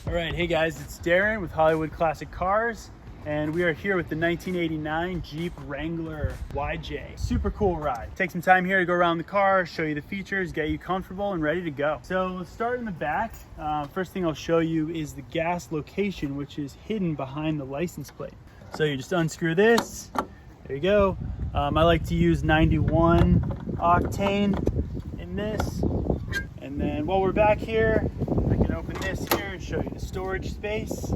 All right, hey guys, it's Darren with Hollywood Classic Cars, and we are here with the 1989 Jeep Wrangler YJ. Super cool ride. Take some time here to go around the car, show you the features, get you comfortable and ready to go. So let's start in the back. First thing I'll show you is the gas location, which is hidden behind the license plate. So you just unscrew this, there you go. I like to use 91 octane in this. And then while we're back here, I can open this here and show you the storage space.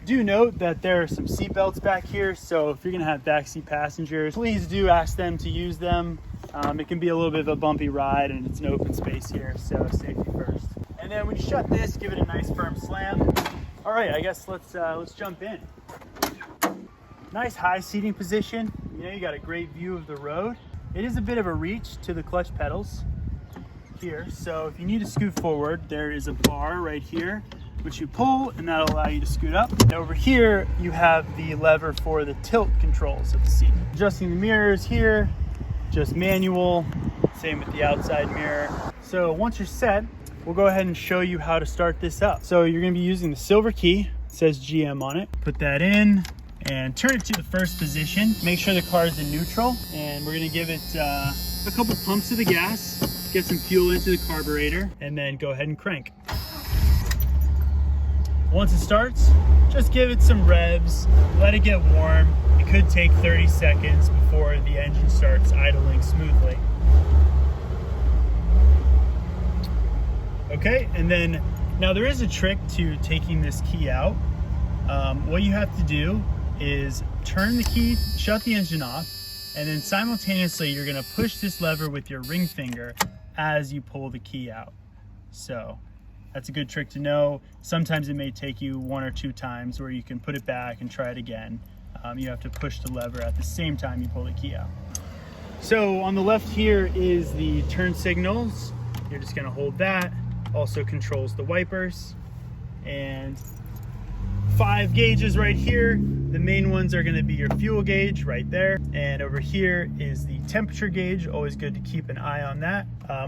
Do note that there are some seat belts back here, so if you're gonna have backseat passengers, please do ask them to use them. It can be a little bit of a bumpy ride and it's an open space here, so safety first. And then when you shut this, give it a nice firm slam. All right, I guess let's jump in. Nice high seating position. You know, you got a great view of the road. It is a bit of a reach to the clutch pedals here, so if you need to scoot forward, there is a bar right here which you pull and that'll allow you to scoot up. And over here you have the lever for the tilt controls of the seat. Adjusting the mirrors here, just manual, same with the outside mirror. So once you're set, we'll go ahead and show you how to start this up. So you're going to be using the silver key, it says GM on it. Put that in and turn it to the first position. Make sure the car is in neutral, and we're going to give it a couple pumps of the gas, get some fuel into the carburetor, and then go ahead and crank. Once it starts, just give it some revs, let it get warm. It could take 30 seconds before the engine starts idling smoothly. Okay, and then now there is a trick to taking this key out. What you have to do is turn the key, shut the engine off, and then simultaneously you're gonna push this lever with your ring finger as you pull the key out. So that's a good trick to know. Sometimes it may take you one or two times where you can put it back and try it again. You have to push the lever at the same time you pull the key out. So on the left here is the turn signals. You're just gonna hold that. Also controls the wipers. And 5 gauges right here. The main ones are gonna be your fuel gauge right there. And over here is the temperature gauge. Always good to keep an eye on that.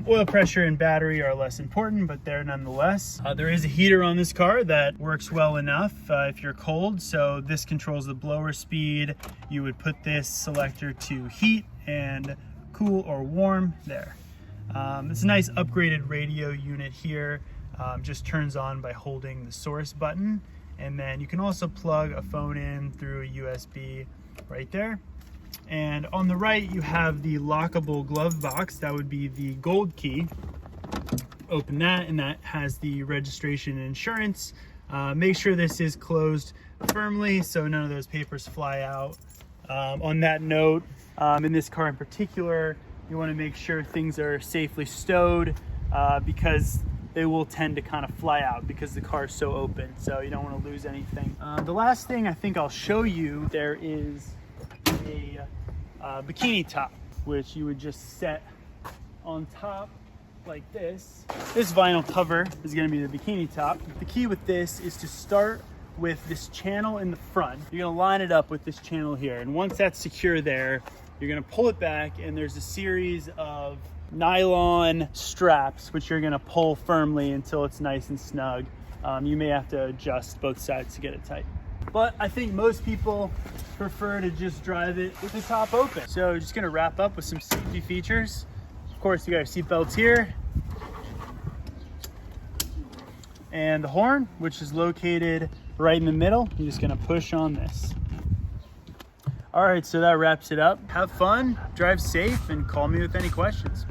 Oil pressure and battery are less important, but they're nonetheless. There is a heater on this car that works well enough if you're cold. So this controls the blower speed. You would put this selector to heat and cool or warm there. It's a nice upgraded radio unit here. Just turns on by holding the source button. And then you can also plug a phone in through a USB right there. And on the right, you have the lockable glove box. That would be the gold key. Open that, and that has the registration and insurance. Make sure this is closed firmly so none of those papers fly out. On that note, in this car in particular, you want to make sure things are safely stowed because they will tend to kind of fly out because the car is so open, so you don't want to lose anything. The last thing I think I'll show you, there is a bikini top, which you would just set on top like this. This vinyl cover is going to be the bikini top. The key with this is to start with this channel in the front. You're going to line it up with this channel here, and once that's secure there, you're going to pull it back, and there's a series of nylon straps which you're going to pull firmly until it's nice and snug. You may have to adjust both sides to get it tight, but I think most people prefer to just drive it with the top open. So just going to wrap up with some safety features. Of course, you got your seat belts here and the horn, which is located right in the middle. You're just going to push on this. All right, so that wraps it up. Have fun, drive safe, and call me with any questions.